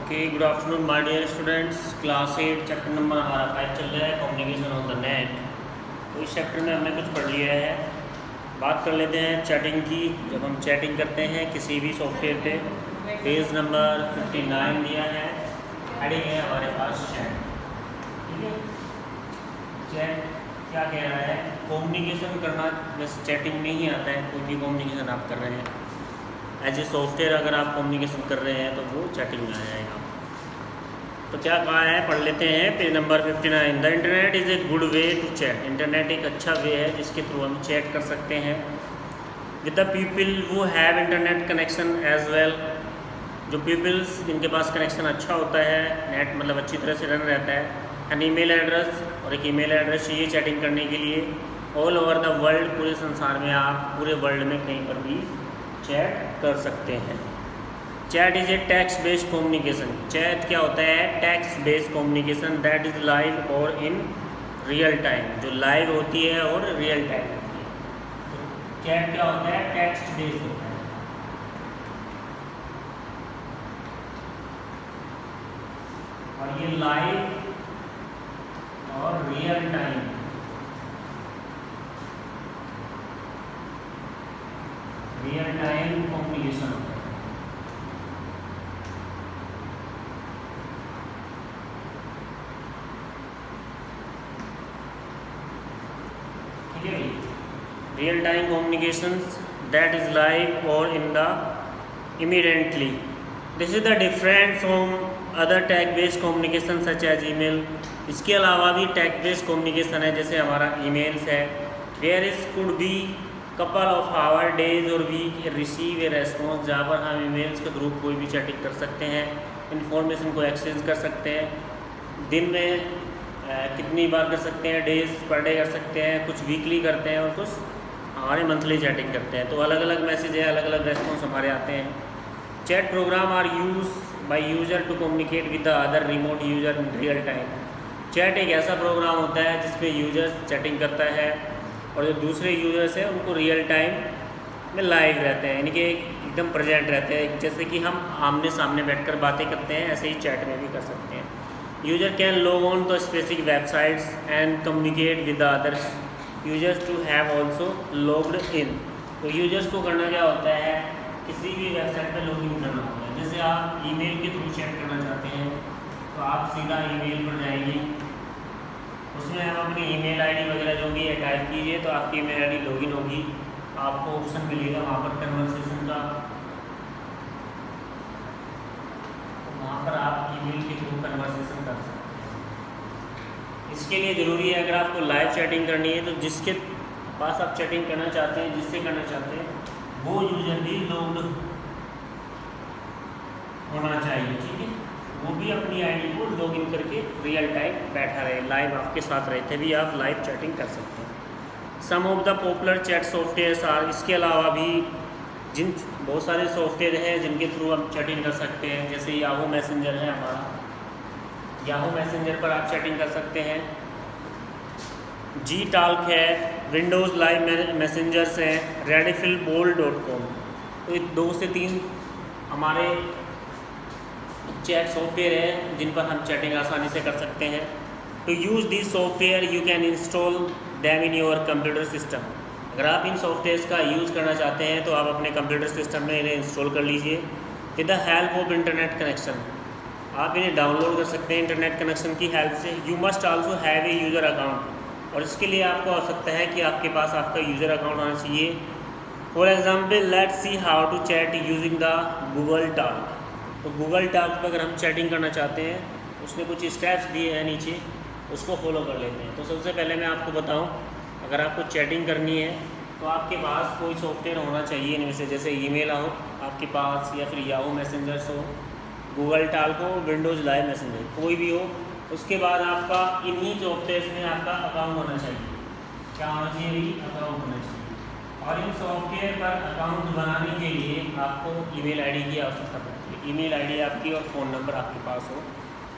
Okay, good afternoon my dear students. Class 8 chapter number हमारा 5 चल रहा है, कम्युनिकेशन ऑन द नेट। तो इस चैप्टर में हमने कुछ पढ़ लिया है। बात कर लेते हैं चैटिंग की। जब हम चैटिंग करते हैं किसी भी सॉफ्टवेयर पे, पेज नंबर 59 दिया है, हेडिंग है हमारे पास चैट। ठीक है, चैट क्या कह रहा है? कम्युनिकेशन करना बस चैटिंग में ही आता है। कोई भी कम्युनिकेशन आप कर रहे हैं एज ए सॉफ्टवेयर, अगर आप कम्युनिकेशन कर रहे हैं तो वो चैटिंग में आ जाएगा। तो क्या कहा है, पढ़ लेते हैं page number 59। The internet is a good way to chat. Internet एक अच्छा वे है जिसके थ्रू हम चैट कर सकते हैं with the people who have internet connection as well. जो पीपल्स जिनके पास कनेक्शन अच्छा होता है, नेट मतलब अच्छी तरह से रन रहता है, एन ईमेल एड्रेस, और एक ईमेल एड्रेस चाहिए चैटिंग करने के लिए। ऑल ओवर द वर्ल्ड, पूरे संसार में, आप पूरे वर्ल्ड में कहीं पर भी चैट कर सकते हैं। Chat is a text based communication. Chat क्या होता है? Text based communication that is live और इन रियल टाइम। जो लाइव होती है और रियल टाइम होती है। तो चैट क्या होता है? टेक्स्ट बेस्ड होता है। और ये लाइव और real time, real time communication होता है। ठीक है भाई, real time communications that is live और in the immediately. This is the different from other tag based communication such as email. इसके अलावा भी टैग बेस्ड कम्युनिकेशन है, जैसे हमारा ईमेल्स है। Where is could be couple of hour, days or week receive a response, जहाँ पर हम ईमेल्स के थ्रू कोई भी चैटिंग कर सकते हैं, इन्फॉर्मेशन को एक्सचेंज कर सकते हैं। दिन में कितनी बार कर सकते हैं? डेज पर डे कर सकते हैं, कुछ वीकली करते हैं और कुछ हमारे मंथली चैटिंग करते हैं। तो अलग अलग मैसेज है, अलग अलग रेस्पॉन्स हमारे आते हैं। Chat program are use by user to communicate with the other remote user in real time. Chat एक ऐसा प्रोग्राम होता है जिसमें यूजर्स चैटिंग करता है और जो दूसरे यूज़र्स हैं उनको रियल टाइम में लाइव रहते हैं, यानी कि एकदम प्रेजेंट रहते हैं। जैसे कि हम आमने सामने बैठकर बातें करते हैं, ऐसे ही चैट में भी कर सकते हैं। User can log on the specific websites and communicate with the others users to have also logged in. तो यूजर्स को करना क्या होता है? किसी भी वेबसाइट पर लॉग इन करना होता है। जैसे आप ईमेल के थ्रू चैट करना चाहते हैं तो आप सीधा ईमेल पर जाएंगे, उसमें आप अपनी ईमेल आईडी वगैरह जो भी है टाइप कीजिए, तो आपकी ईमेल आईडी लॉगिन होगी। आपको ऑप्शन मिलेगा वहाँ पर कन्वर्सेशन का, तो वहाँ पर आप ईमेल के थ्रू कन्वर्सेशन कर सकते हैं। इसके लिए ज़रूरी है, अगर आपको लाइव चैटिंग करनी है तो जिसके पास आप चैटिंग करना चाहते हैं, जिससे करना चाहते हैं, वो यूजर भी लॉग्ड होना चाहिए। ठीक है, वो भी अपनी आईडी को लॉगिन करके रियल टाइम बैठा रहे, लाइव आपके साथ रहे, तभी आप लाइव चैटिंग कर सकते हैं। Some of the popular chat softwares are, इसके अलावा भी जिन बहुत सारे सॉफ्टवेयर हैं जिनके थ्रू हम चैटिंग कर सकते हैं। जैसे याहू मैसेंजर है हमारा, याहू मैसेंजर पर आप चैटिंग कर सकते हैं। जी टॉक है, विंडोज़ लाइव मैसेंजर्स हैं, rediffull.com। तो ये 2 से 3 हमारे चैट सॉफ्टवेयर है जिन पर हम चैटिंग आसानी से कर सकते हैं। To use this software you can install them in your computer system. अगर आप इन सॉफ्टवेयर्स का यूज़ करना चाहते हैं तो आप अपने कंप्यूटर सिस्टम में इन्हें इंस्टॉल कर लीजिए with the help of internet connection. आप इन्हें डाउनलोड कर सकते हैं इंटरनेट कनेक्शन की हेल्प से। You must also have a user account, और इसके लिए आपको आवश्यकता है कि आपके पास आपका यूज़र अकाउंट होना चाहिए। For example let's see how to chat using the Google Talk. तो गूगल टॉक पर अगर हम चैटिंग करना चाहते हैं, उसने कुछ स्टेप्स दिए हैं नीचे, उसको फॉलो कर लेते हैं। तो सबसे पहले मैं आपको बताऊं, अगर आपको चैटिंग करनी है तो आपके पास कोई सॉफ्टवेयर होना चाहिए इनमें से, जैसे ईमेल हो आपके पास, या फिर याहू मैसेंजर्स हो, गूगल टॉक हो, विंडोज़ लाइव मैसेंजर, कोई भी हो। उसके बाद आपका इन्हीं सॉफ्टवेयर में आपका अकाउंट होना चाहिए। क्या होना चाहिए? अकाउंट होना चाहिए। और इन सॉफ्टवेयर पर अकाउंट बनाने के लिए आपको ईमेल आईडी की आवश्यकता पड़ती है। ईमेल आईडी आपकी और फ़ोन नंबर आपके पास हो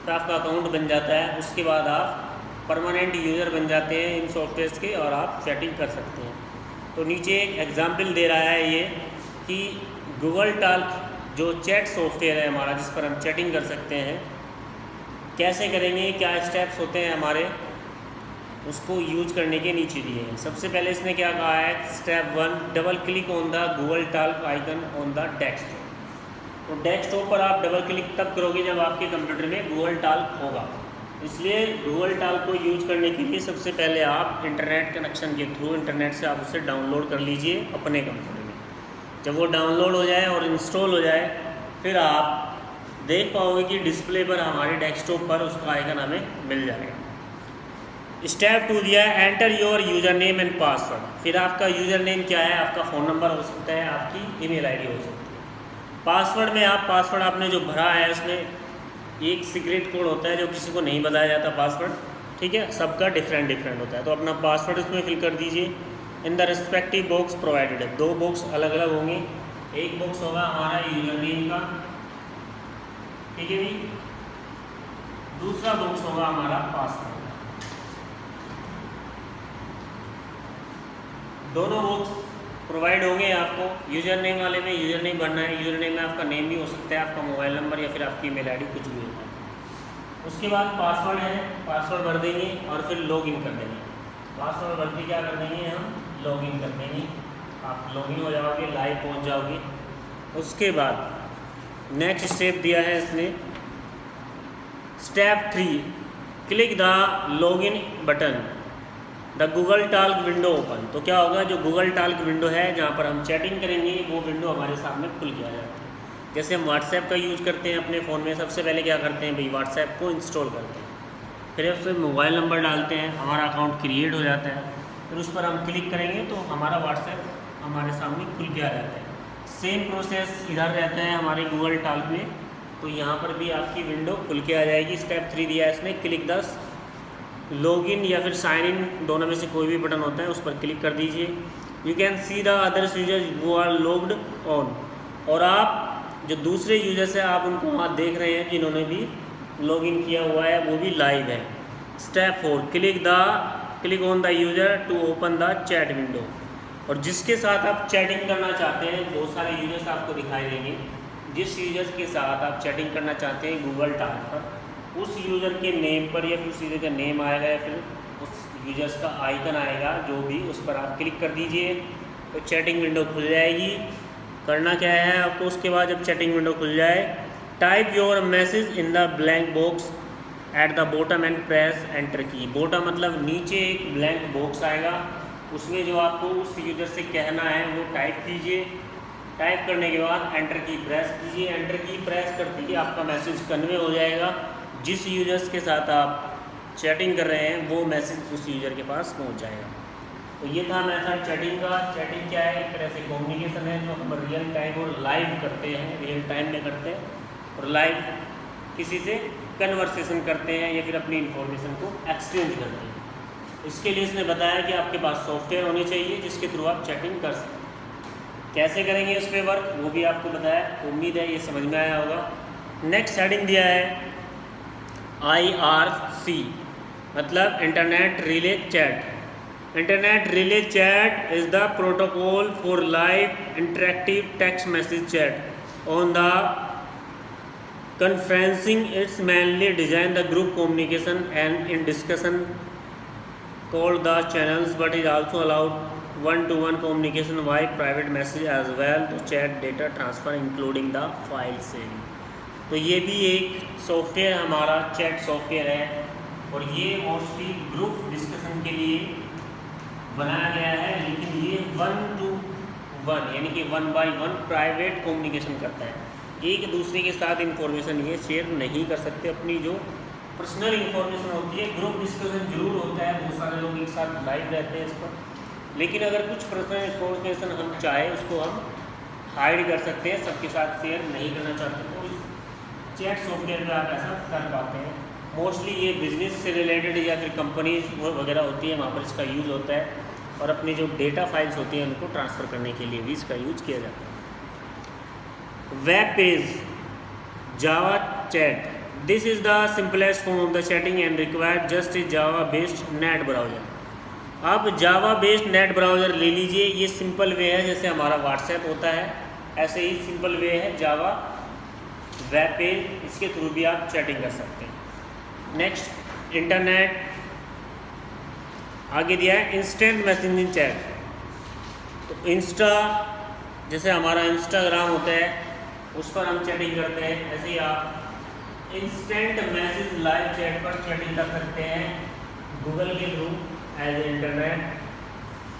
तो आपका अकाउंट बन जाता है। उसके बाद आप परमानेंट यूज़र बन जाते हैं इन सॉफ्टवेयर्स के और आप चैटिंग कर सकते हैं। तो नीचे एक एग्जाम्पल दे रहा है ये कि गूगल टॉक जो चैट सॉफ्टवेयर है हमारा, जिस पर हम चैटिंग कर सकते हैं, कैसे करेंगे, क्या स्टेप्स होते हैं हमारे, उसको यूज करने के नीचे दिए हैं। सबसे पहले इसने क्या कहा है, step 1, double click on the Google talk icon on the desktop. तो डेस्कटॉप पर आप डबल क्लिक तब करोगे जब आपके कंप्यूटर में गूगल टॉक होगा। इसलिए गूगल टॉक को यूज करने के लिए सबसे पहले आप इंटरनेट कनेक्शन के थ्रू, इंटरनेट से आप उसे डाउनलोड कर लीजिए अपने कंप्यूटर में। जब वो डाउनलोड हो जाए और इंस्टॉल हो जाए, फिर आप देख पाओगे कि डिस्प्ले पर हमारे डेस्कटॉप पर उसका आइकन हमें मिल जाएगा। स्टेप 2 दिया है, enter your user name and password. फिर आपका यूज़र नेम क्या है, आपका फ़ोन नंबर हो सकता है, आपकी ईमेल आईडी हो सकती है। पासवर्ड में आप पासवर्ड आपने जो भरा है उसमें एक सीक्रेट कोड होता है जो किसी को नहीं बताया जाता पासवर्ड, ठीक है, सबका डिफरेंट होता है। तो अपना पासवर्ड इसमें फिल कर दीजिए in the respective box provided है। 2 बॉक्स अलग अलग होंगे, एक बॉक्स होगा हमारा यूज़र नेम का, ठीक है जी, दूसरा बॉक्स होगा हमारा पासवर्ड। दोनों बॉक्स प्रोवाइड होंगे आपको। यूज़र नेम वाले में यूज़र नेम भरना है, यूज़र नेम में आपका नेम भी हो सकता है, आपका मोबाइल नंबर या फिर आपकी ईमेल आईडी, कुछ भी होता है। उसके बाद पासवर्ड है, पासवर्ड भर देंगे और फिर लॉगिन कर देंगे। पासवर्ड भर के क्या कर देंगे, हम लॉगिन कर देंगे। आप लॉगिन हो जाओगे, लाइव पहुंच जाओगे। उसके बाद नेक्स्ट स्टेप दिया है इसने, step 3, click the login button the Google talk window open. तो क्या होगा, जो गूगल टॉक विंडो है जहाँ पर हम चैटिंग करेंगे, वो विंडो हमारे सामने खुल के आ जाती है। जैसे हम व्हाट्सएप का यूज़ करते हैं अपने फ़ोन में, सबसे पहले क्या करते हैं भाई, व्हाट्सएप को इंस्टॉल करते हैं, फिर उसमें मोबाइल नंबर डालते हैं, हमारा अकाउंट क्रिएट हो जाता है, फिर उस पर हम क्लिक करेंगे तो हमारा व्हाट्सएप हमारे सामने खुल के आ जाता है। सेम प्रोसेस इधर रहता है हमारे गूगल टॉक में, तो यहाँ पर भी आपकी विंडो खुल के आ जाएगी। स्टेप 3 दिया है इसने, क्लिक द लॉगिन या फिर साइन इन, दोनों में से कोई भी बटन होता है, उस पर क्लिक कर दीजिए। You can see the others users वो आर लॉग्ड ऑन। और आप जो दूसरे यूजर्स हैं आप उनको वहाँ देख रहे हैं जिन्होंने भी लॉगिन किया हुआ है, वो भी लाइव है। Step 4, click on the user to open the chat window. और जिसके साथ आप चैटिंग करना चाहते हैं, बहुत सारे यूजर्स आपको दिखाई देंगे, जिस यूजर के साथ आप चैटिंग करना चाहते हैं गूगल टॉक पर, उस यूज़र के नेम पर या फिर उस यूज़र का नेम आएगा या फिर उस यूजर्स का आइकन आएगा, जो भी, उस पर आप क्लिक कर दीजिए तो चैटिंग विंडो खुल जाएगी। करना क्या है आपको, उसके बाद जब चैटिंग विंडो खुल जाए, type your message in the blank box at the bottom and press enter की। बॉटम मतलब नीचे एक ब्लैंक बॉक्स आएगा, उसमें जो आपको उस यूज़र से कहना है वो टाइप कीजिए। टाइप करने के बाद एंटर की प्रेस कीजिए। एंटर की प्रेस करते ही आपका मैसेज कन्वे हो जाएगा। जिस यूजर्स के साथ आप चैटिंग कर रहे हैं वो मैसेज उस यूज़र के पास पहुंच जाएगा। तो ये था मेथड चैटिंग का। चैटिंग क्या है, एक तरह से कम्युनिकेशन है जो हम रियल टाइम और लाइव करते हैं, रियल टाइम में करते हैं और लाइव किसी से कन्वर्सेशन करते हैं या फिर अपनी इंफॉर्मेशन को एक्सचेंज करते हैं। इसके लिए इसने बताया कि आपके पास सॉफ्टवेयर होने चाहिए जिसके थ्रू आप चैटिंग कर सकते हैं। कैसे करेंगे इस पर वर्क, वो भी आपको बताया। उम्मीद है ये समझ में आया होगा। नेक्स्ट हेडिंग दिया है IRC, मतलब internet relay chat. Internet relay chat is the protocol for live interactive text message chat on the conferencing. It's mainly designed the group communication and in discussion called the channels, but is also allowed one-to-one communication via private message as well to chat data transfer including the file sharing. तो ये भी एक software हमारा chat software है और ये mostly group discussion के लिए बनाया गया है, लेकिन ये 1-to-1 यानी कि 1-by-1 प्राइवेट कम्युनिकेशन करता है। एक दूसरे के साथ इंफॉर्मेशन ये शेयर नहीं कर सकते, अपनी जो पर्सनल इंफॉर्मेशन होती है। ग्रुप डिस्कशन जरूर होता है, बहुत सारे लोग एक साथ लाइव रहते हैं इस पर, लेकिन अगर कुछ पर्सनल इंफॉर्मेशन हम चाहें उसको हम हाइड कर सकते हैं, सबके साथ शेयर नहीं करना चाहते, तो इस चैट सॉफ्टवेयर में आप ऐसा कर पाते हैं। मोस्टली ये बिजनेस से रिलेटेड या फिर कंपनीज वगैरह होती है, वहाँ पर इसका यूज़ होता है और अपनी जो डेटा फाइल्स होती हैं उनको ट्रांसफ़र करने के लिए भी इसका यूज़ किया जाता है। Web page Java chat, this is the simplest form of the chatting and require just a Java based net browser. आप जावा बेस्ड नेट ब्राउज़र ले लीजिए, ये सिंपल वे है जैसे हमारा व्हाट्सएप होता है, ऐसे ही सिंपल वे है जावा वेब पेज, इसके थ्रू भी आप चैटिंग कर सकते हैं। नेक्स्ट इंटरनेट आगे दिया है इंस्टेंट मैसेजिंग चैट। तो इंस्टा जैसे हमारा इंस्टाग्राम होता है उस पर हम चैटिंग करते हैं, ऐसे ही आप इंस्टेंट मैसेज लाइव चैट पर चैटिंग कर सकते हैं गूगल के थ्रू एज ए इंटरनेट।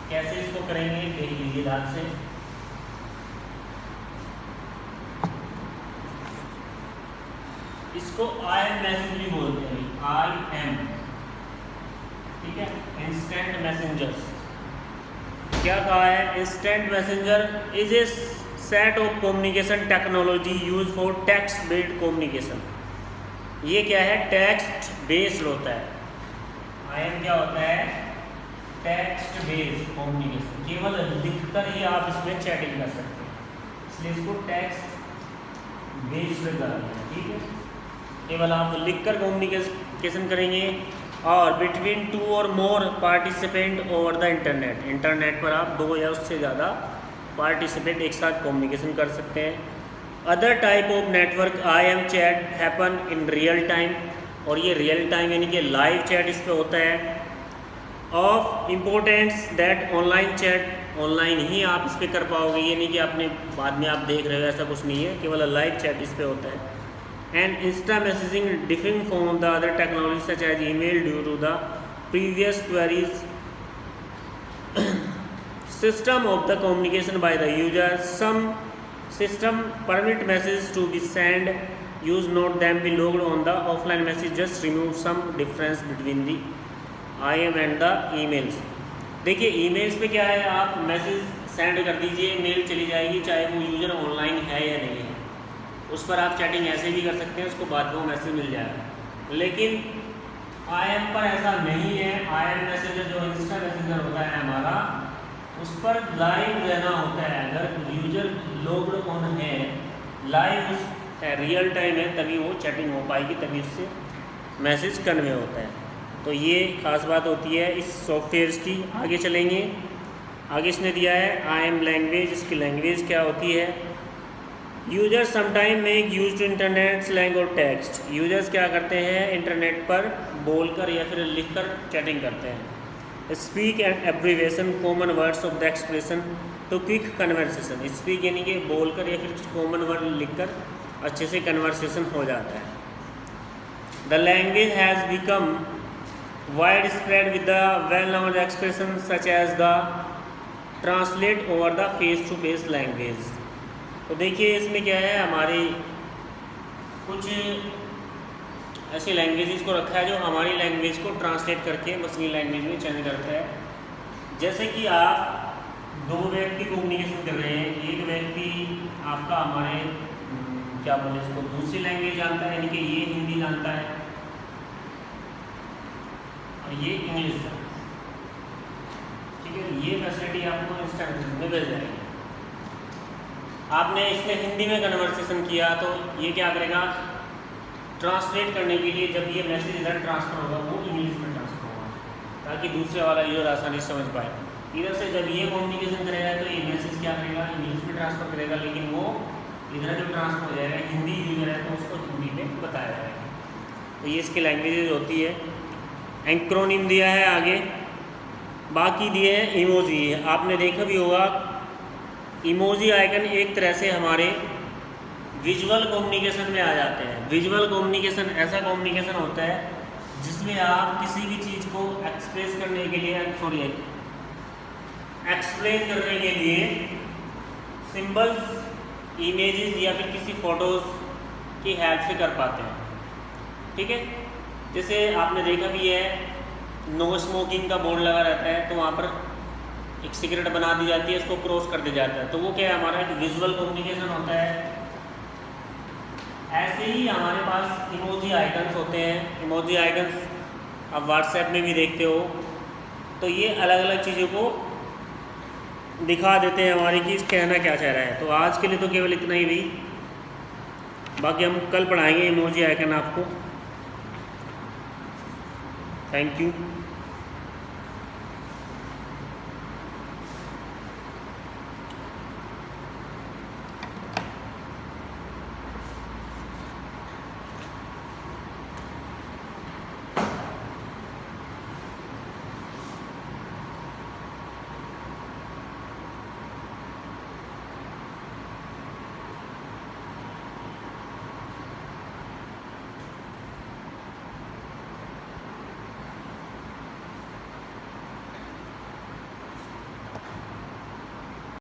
कैसे इसको करेंगे देख लीजिए ध्यान से। इसको IM मैसेज भी बोलते हैं, IM, ठीक है, इंस्टेंट मैसेंजर्स। क्या कहा है? Instant messenger is a set of communication technology use for text based communication. ये क्या है? टेक्स्ट बेस्ड होता है। IM क्या होता है? Text based communication. केवल लिखकर ही आप इसमें चैटिंग कर सकते हैं, इसलिए इसको टेक्स्ट बेस्ड कर रहे हैं, ठीक है। केवल आप लिखकर कम्युनिकेशन करेंगे और बिटवीन टू और more participant over the internet. Internet पर आप 2 या उससे ज़्यादा पार्टिसिपेंट एक साथ कम्युनिकेशन कर सकते हैं। Other type of network IM chat happen in real time, और ये रियल टाइम यानी कि लाइव चैट इस पर होता है। Of importance that online chat, online ही आप इस पर कर पाओगे, ये नहीं कि आपने बाद में आप देख रहे हो, ऐसा कुछ नहीं है, केवल लाइव चैट इस पर होता है। And instant messaging differing from the other technologies such as email due to the previous queries system of the communication by the user. Some system permit messages to be sent, use not them be logged on the offline message, just remove some difference between the IM and the emails. देखिए emails पे क्या है, आप message send कर दीजिए, mail चली जाएगी, चाहे वो यूज़र ऑनलाइन है या नहीं है। उस पर आप चैटिंग ऐसे भी कर सकते हैं, उसको बाद में मैसेज मिल जाएगा। लेकिन IM पर ऐसा नहीं है। IM मैसेजर जो इंस्टा मैसेजर होता है हमारा, उस पर लाइव रहना होता है। अगर यूजर लॉग्ड ऑन है, लाइव उस रियल टाइम है, तभी वो चैटिंग हो पाएगी, तभी उससे मैसेज कन्वे होता है। तो ये खास बात होती है इस सॉफ्टवेयर की। आगे चलेंगे, आगे इसने दिया है IM लैंग्वेज। इसकी लैंग्वेज क्या होती है? User sometime make use to internet slang और टेक्स्ट। यूजर्स क्या करते हैं? इंटरनेट पर बोलकर या फिर लिखकर चैटिंग करते हैं। Speak and abbreviation common words of the expression to quick conversation. Speak यानी कि बोलकर या फिर कॉमन वर्ड लिखकर अच्छे से कन्वर्सेशन हो जाता है। The language has become wide spread with the well known expression such as the translate over the face to face language. तो देखिए इसमें क्या है, हमारी कुछ ऐसी लैंग्वेजेस को रखा है जो हमारी लैंग्वेज को ट्रांसलेट करके दूसरी लैंग्वेज में चेंज करता है। जैसे कि आप 2 व्यक्ति कम्युनिकेशन कर रहे हैं, एक व्यक्ति आपका हमारे क्या बोले इसको दूसरी लैंग्वेज जानता है, यानी कि ये हिंदी जानता है और ये इंग्लिश जानता है, ठीक है। ये फैसिलिटी आपको इंस्टेंट में मिल जाएगी। आपने इसमें हिंदी में कन्वर्सेशन किया तो ये क्या करेगा? ट्रांसलेट करने के लिए जब ये मैसेज इधर ट्रांसफ़र होगा वो इंग्लिश में ट्रांसफ़र होगा, ताकि दूसरे वाला यूज़र आसानी से समझ पाए। इधर से जब ये कम्युनिकेशन करेगा तो ये मैसेज क्या करेगा? इंग्लिश में ट्रांसफ़र करेगा, लेकिन वो इधर जो ट्रांसफ़र हो जाएगा, हिंदी यूज़र है तो उसको हिंदी में बताया जाएगा। तो ये इसकी लैंग्वेजेज होती है। एंक्रोनिम दिया है आगे, बाकी दिए हैं इमोजी। आपने देखा भी होगा इमोजी आइकन एक तरह से हमारे विजुअल कम्युनिकेशन में आ जाते हैं। विजुअल कम्युनिकेशन ऐसा कम्युनिकेशन होता है जिसमें आप किसी भी चीज़ को एक्सप्रेस करने के लिए एक्सप्लेन करने के लिए सिंबल्स, इमेजेस या फिर किसी फ़ोटोज़ की हेल्प से कर पाते हैं, ठीक है। जैसे आपने देखा भी है नो स्मोकिंग का बोर्ड लगा रहता है, तो वहाँ पर एक सिगरेट बना दी जाती है, उसको क्रॉस कर दिया जाता है, तो वो क्या है? हमारा एक विजुअल कम्युनिकेशन होता है। ऐसे ही हमारे पास इमोजी आइकन्स होते हैं। इमोजी आइकन्स आप व्हाट्सएप में भी देखते हो, तो ये अलग अलग चीज़ों को दिखा देते हैं हमारे कि कहना क्या चाह रहा है। तो आज के लिए तो केवल इतना ही भी, बाकी हम कल पढ़ाएंगे इमोजी आइकन आपको। Thank you.